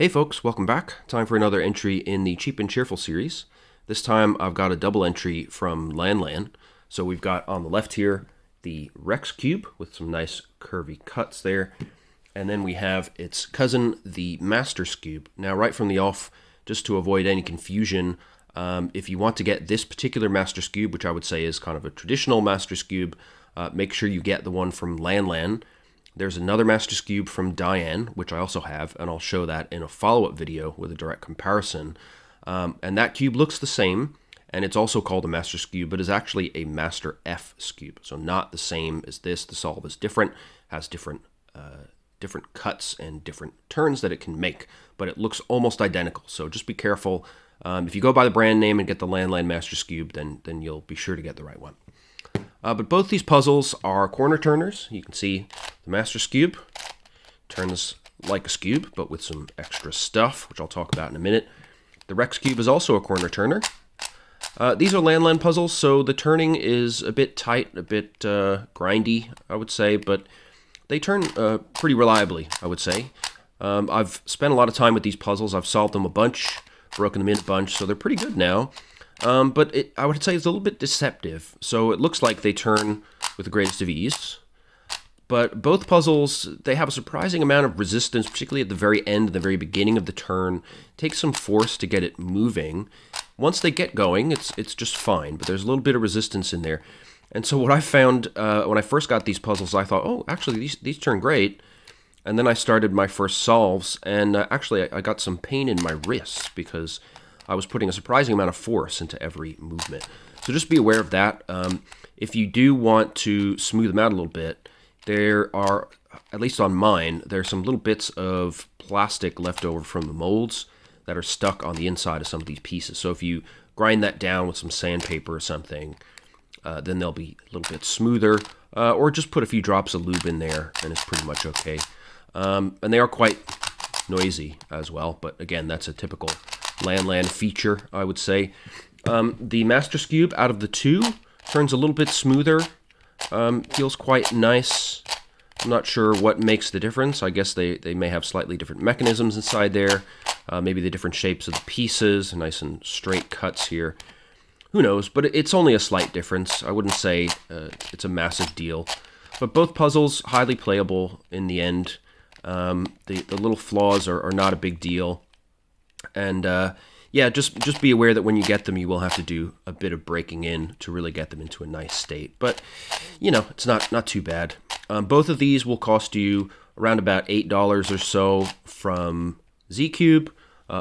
Hey folks, welcome back. Time for another entry in the Cheap and Cheerful series. This time I've got a double entry from LanLan. So we've got on the left here the Rex Cube with some nice curvy cuts there. And then we have its cousin, the Master Skewb. Now right from the off, just to avoid any confusion, if you want to get this particular Master Skewb, which I would say is kind of a traditional Master Skewb, make sure you get the one from LanLan. There's another Master Skewb from Diane, which I also have, and I'll show that in a follow-up video with a direct comparison. And that cube looks the same, and it's also called a Master Skewb, but is actually a Master F Skewb. So not the same as this. The solve is different, has different cuts and different turns that it can make, but it looks almost identical. So just be careful. If you go by the brand name and get the LanLan Master Skewb, then you'll be sure to get the right one. But both these puzzles are corner turners. You can see the Master Skewb turns like a Skewb, but with some extra stuff, which I'll talk about in a minute. The Rex Cube is also a corner turner. These are LanLan puzzles, so the turning is a bit tight, a bit grindy, I would say, but they turn pretty reliably, I would say. I've spent a lot of time with these puzzles. I've solved them a bunch, broken them in a bunch, so they're pretty good now. But I would say it's a little bit deceptive. So it looks like they turn with the greatest of ease. But both puzzles, they have a surprising amount of resistance, particularly at the very end, the very beginning of the turn. It takes some force to get it moving. Once they get going, it's just fine. But there's a little bit of resistance in there. And so what I found when I first got these puzzles, I thought, oh, actually, these turn great. And then I started my first solves. And actually, I got some pain in my wrists because I was putting a surprising amount of force into every movement. So just be aware of that. If you do want to smooth them out a little bit, there are, at least on mine, there's some little bits of plastic left over from the molds that are stuck on the inside of some of these pieces. So if you grind that down with some sandpaper or something, then they'll be a little bit smoother. Or just put a few drops of lube in there and it's pretty much okay. And they are quite noisy as well, but again, that's a typical LanLan feature, I would say. The Master Skewb, out of the two, turns a little bit smoother. Feels quite nice. I'm not sure what makes the difference. I guess they may have slightly different mechanisms inside there. Maybe the different shapes of the pieces, nice and straight cuts here. Who knows, but it's only a slight difference. I wouldn't say it's a massive deal. But both puzzles, highly playable in the end. The little flaws are not a big deal. And yeah, just be aware that when you get them, you will have to do a bit of breaking in to really get them into a nice state. But, you know, it's not too bad. Both of these will cost you around about $8 or so from Z-Cube,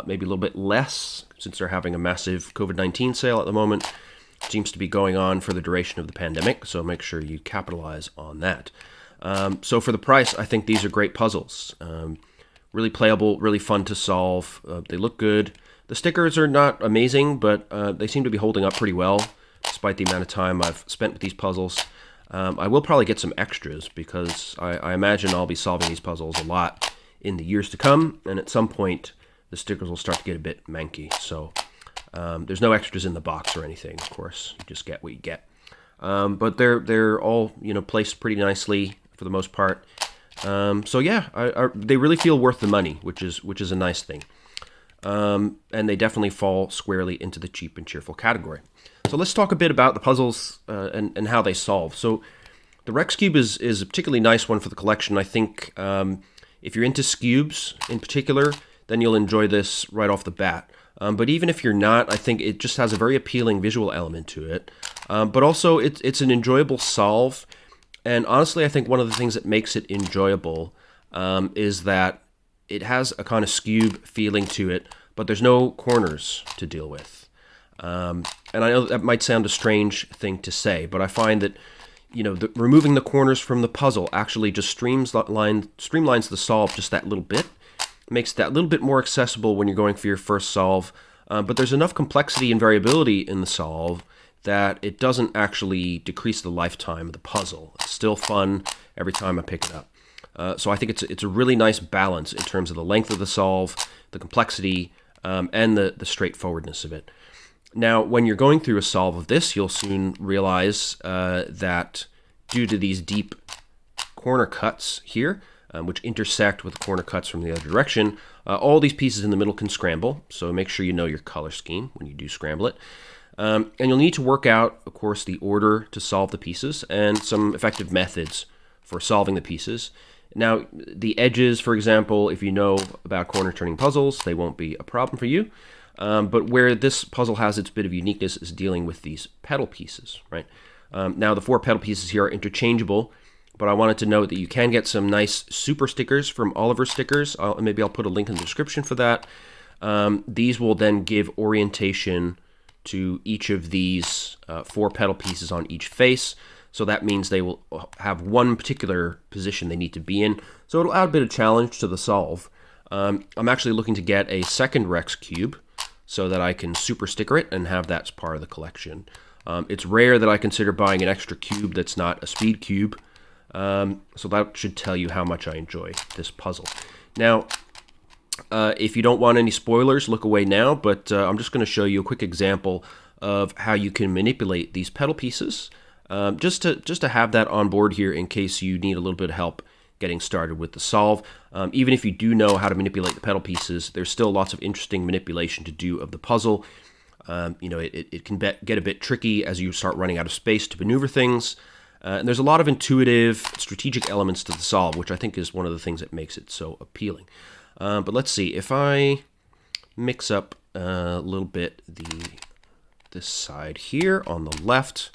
maybe a little bit less since they're having a massive COVID-19 sale at the moment. It seems to be going on for the duration of the pandemic, so make sure you capitalize on that. So for the price, I think these are great puzzles. Really playable, really fun to solve. They look good. The stickers are not amazing, but they seem to be holding up pretty well, despite the amount of time I've spent with these puzzles. I will probably get some extras, because I imagine I'll be solving these puzzles a lot in the years to come, and at some point, the stickers will start to get a bit manky. So there's no extras in the box or anything, of course. You just get what you get. But they're all placed pretty nicely for the most part. So yeah, they really feel worth the money, which is a nice thing. And they definitely fall squarely into the cheap and cheerful category. So let's talk a bit about the puzzles and how they solve. So the Rex Cube is a particularly nice one for the collection. I think if you're into Skewbs in particular, then you'll enjoy this right off the bat. But even if you're not, I think it just has a very appealing visual element to it. But also it's an enjoyable solve. And honestly, I think one of the things that makes it enjoyable is that it has a kind of Skewb feeling to it, but there's no corners to deal with. And I know that might sound a strange thing to say, but I find that removing the corners from the puzzle actually just streamlines the solve just that little bit, makes that little bit more accessible when you're going for your first solve. But there's enough complexity and variability in the solve that it doesn't actually decrease the lifetime of the puzzle. It's still fun every time I pick it up. So I think it's a really nice balance in terms of the length of the solve, the complexity, and the straightforwardness of it. Now, when you're going through a solve of this, you'll soon realize that due to these deep corner cuts here, which intersect with the corner cuts from the other direction. All these pieces in the middle can scramble, so make sure you know your color scheme when you do scramble it. And you'll need to work out, of course, the order to solve the pieces and some effective methods for solving the pieces. Now, the edges, for example, if you know about corner turning puzzles, they won't be a problem for you. But where this puzzle has its bit of uniqueness is dealing with these pedal pieces, right? Now, the 4 pedal pieces here are interchangeable, but I wanted to note that you can get some nice super stickers from Oliver Stickers. Maybe I'll put a link in the description for that. These will then give orientation to each of these 4 pedal pieces on each face. So that means they will have one particular position they need to be in. So it'll add a bit of challenge to the solve. I'm actually looking to get a second Rex Cube so that I can super sticker it and have that as part of the collection. It's rare that I consider buying an extra cube that's not a speed cube. So that should tell you how much I enjoy this puzzle. Now, if you don't want any spoilers, look away now, but I'm just going to show you a quick example of how you can manipulate these pedal pieces. Just to have that on board here in case you need a little bit of help getting started with the solve. Even if you do know how to manipulate the pedal pieces, there's still lots of interesting manipulation to do of the puzzle. It can get a bit tricky as you start running out of space to maneuver things. And there's a lot of intuitive, strategic elements to the solve, which I think is one of the things that makes it so appealing. But let's see, if I mix up a little bit this side here on the left,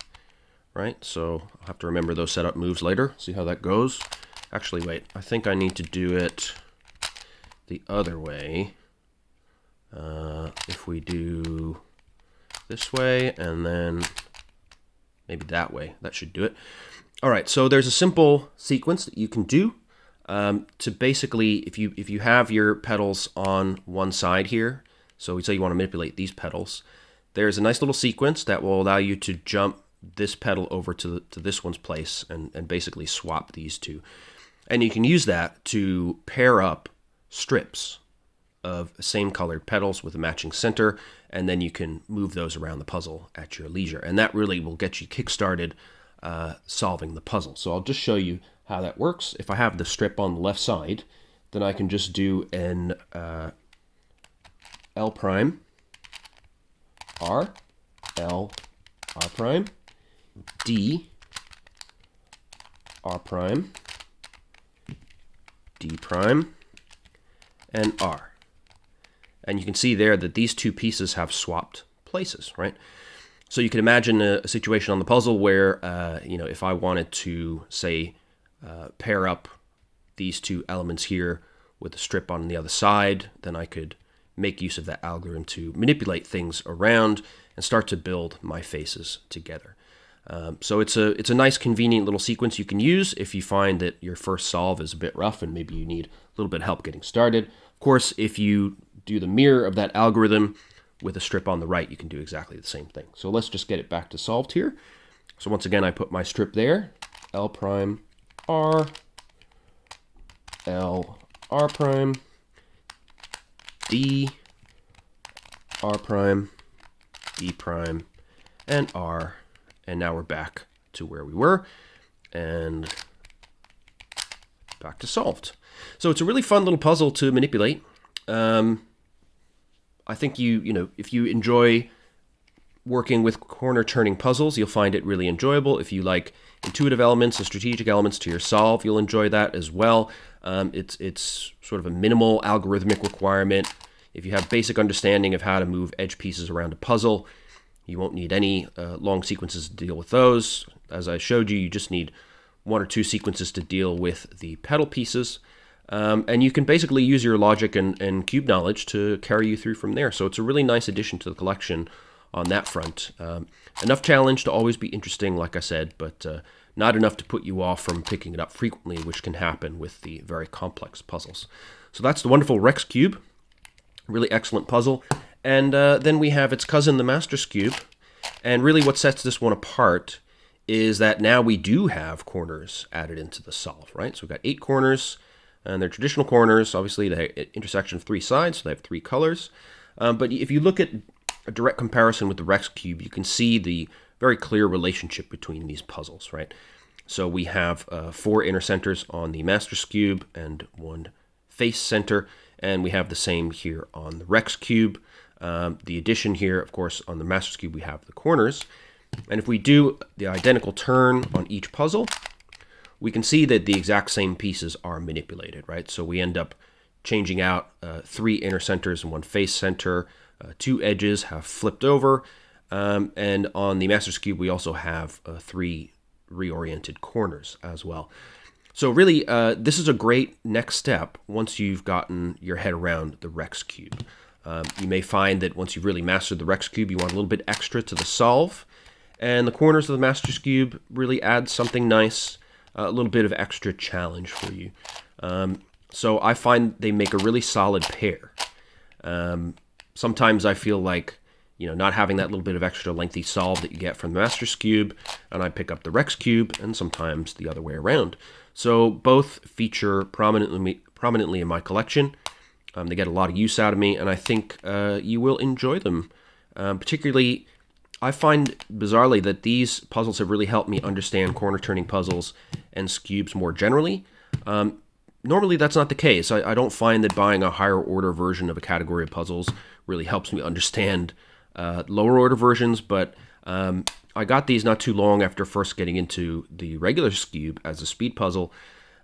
right? So I'll have to remember those setup moves later, see how that goes. Actually, wait, I think I need to do it the other way. If we do this way and then maybe that way, that should do it. All right, so there's a simple sequence that you can do to basically, if you have your pedals on one side here, so we say you want to manipulate these pedals, there's a nice little sequence that will allow you to jump this pedal over to this one's place and basically swap these two. And you can use that to pair up strips of same colored pedals with a matching center, and then you can move those around the puzzle at your leisure. And that really will get you kick-started solving the puzzle. So I'll just show you how that works. If I have the strip on the left side, then I can just do an L prime, R, L, R prime, D, R prime, D prime, and R. And you can see there that these two pieces have swapped places, right? So you can imagine a situation on the puzzle where, if I wanted to, say, pair up these two elements here with a strip on the other side, then I could make use of that algorithm to manipulate things around and start to build my faces together. So it's a nice, convenient little sequence you can use if you find that your first solve is a bit rough and maybe you need a little bit of help getting started. Of course, if you do the mirror of that algorithm with a strip on the right, you can do exactly the same thing. So let's just get it back to solved here. So once again, I put my strip there, L prime, R, L, R prime, D, R prime, D prime, and R. And now we're back to where we were and back to solved. So it's a really fun little puzzle to manipulate. I think if you enjoy working with corner turning puzzles, you'll find it really enjoyable. If you like intuitive elements and strategic elements to your solve, you'll enjoy that as well. It's sort of a minimal algorithmic requirement. If you have basic understanding of how to move edge pieces around a puzzle, you won't need any long sequences to deal with those. As I showed you, you just need 1 or 2 sequences to deal with the pedal pieces. And you can basically use your logic and cube knowledge to carry you through from there. So it's a really nice addition to the collection on that front. Enough challenge to always be interesting, like I said, but not enough to put you off from picking it up frequently, which can happen with the very complex puzzles. So that's the wonderful Rex Cube. Really excellent puzzle. And then we have its cousin, the Master Skewb. And really what sets this one apart is that now we do have corners added into the solve, right? So we've got 8 corners, and they're traditional corners. Obviously, the intersection of 3 sides, so they have 3 colors. But if you look at a direct comparison with the Rex Cube, you can see the very clear relationship between these puzzles, right? So we have 4 inner centers on the Master Skewb and 1 face center, and we have the same here on the Rex Cube. The addition here, of course, on the Master Skewb, we have the corners. And if we do the identical turn on each puzzle, we can see that the exact same pieces are manipulated, right? So we end up changing out 3 inner centers and 1 face center. 2 edges have flipped over. And on the Master Skewb, we also have 3 reoriented corners as well. So really, this is a great next step once you've gotten your head around the Rex Cube. You may find that once you've really mastered the Rex Cube, you want a little bit extra to the solve. And the corners of the Master Skewb really add something nice, a little bit of extra challenge for you. So I find they make a really solid pair. Sometimes I feel like, not having that little bit of extra lengthy solve that you get from the Master Skewb, and I pick up the Rex Cube, and sometimes the other way around. So both feature prominently in my collection. They get a lot of use out of me, and I think you will enjoy them. Particularly, I find, bizarrely, that these puzzles have really helped me understand corner-turning puzzles and Skewbs more generally. Normally, that's not the case. I don't find that buying a higher-order version of a category of puzzles really helps me understand lower-order versions, but I got these not too long after first getting into the regular Skewb as a speed puzzle.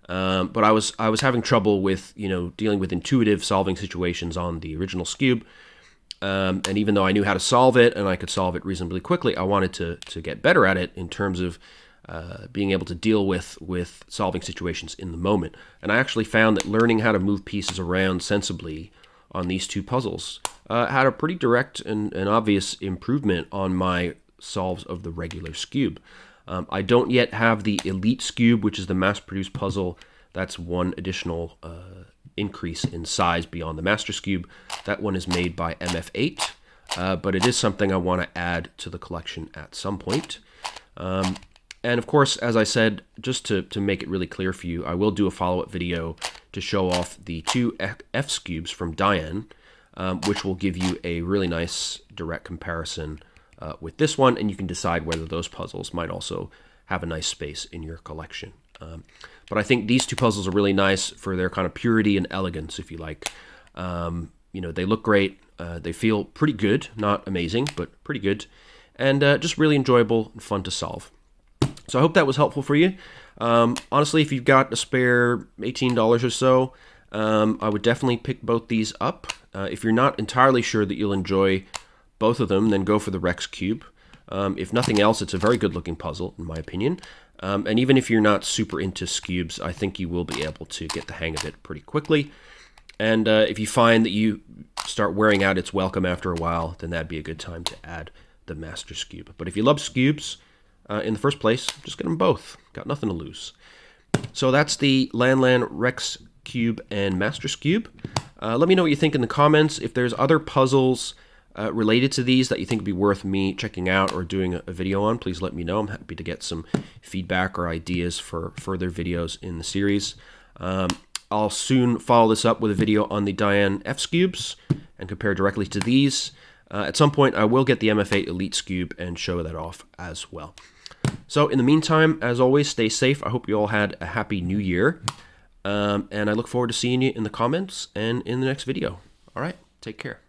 But I was having trouble with dealing with intuitive solving situations on the original Skewb, and even though I knew how to solve it and I could solve it reasonably quickly, I wanted to get better at it in terms of being able to deal with solving situations in the moment. And I actually found that learning how to move pieces around sensibly on these 2 puzzles had a pretty direct and obvious improvement on my solves of the regular Skewb. I don't yet have the Elite Skewb, which is the mass-produced puzzle. That's 1 additional increase in size beyond the Master Skewb. That one is made by MF8, but it is something I want to add to the collection at some point. And of course, as I said, just to make it really clear for you, I will do a follow-up video to show off the 2 F Skewbs from Diane, which will give you a really nice direct comparison with this one, and you can decide whether those puzzles might also have a nice space in your collection. But I think these 2 puzzles are really nice for their kind of purity and elegance, if you like. They look great. They feel pretty good, not amazing, but pretty good, and just really enjoyable and fun to solve. So I hope that was helpful for you. Honestly, if you've got a spare $18 or so, I would definitely pick both these up. If you're not entirely sure that you'll enjoy both of them, then go for the Rex Cube. If nothing else, it's a very good-looking puzzle, in my opinion. And even if you're not super into Skewbs, I think you will be able to get the hang of it pretty quickly. And if you find that you start wearing out its welcome after a while, then that'd be a good time to add the Master Skewb. But if you love Skewbs in the first place, just get them both. Got nothing to lose. So that's the LanLan Rex Cube and Master Skewb. Let me know what you think in the comments. If there's other puzzles related to these that you think would be worth me checking out or doing a video on, please let me know. I'm happy to get some feedback or ideas for further videos in the series. I'll soon follow this up with a video on the Diane F Skewbs and compare directly to these. At some point, I will get the MF8 Elite Skewb and show that off as well. So in the meantime, as always, stay safe. I hope you all had a happy new year. And I look forward to seeing you in the comments and in the next video. All right, take care.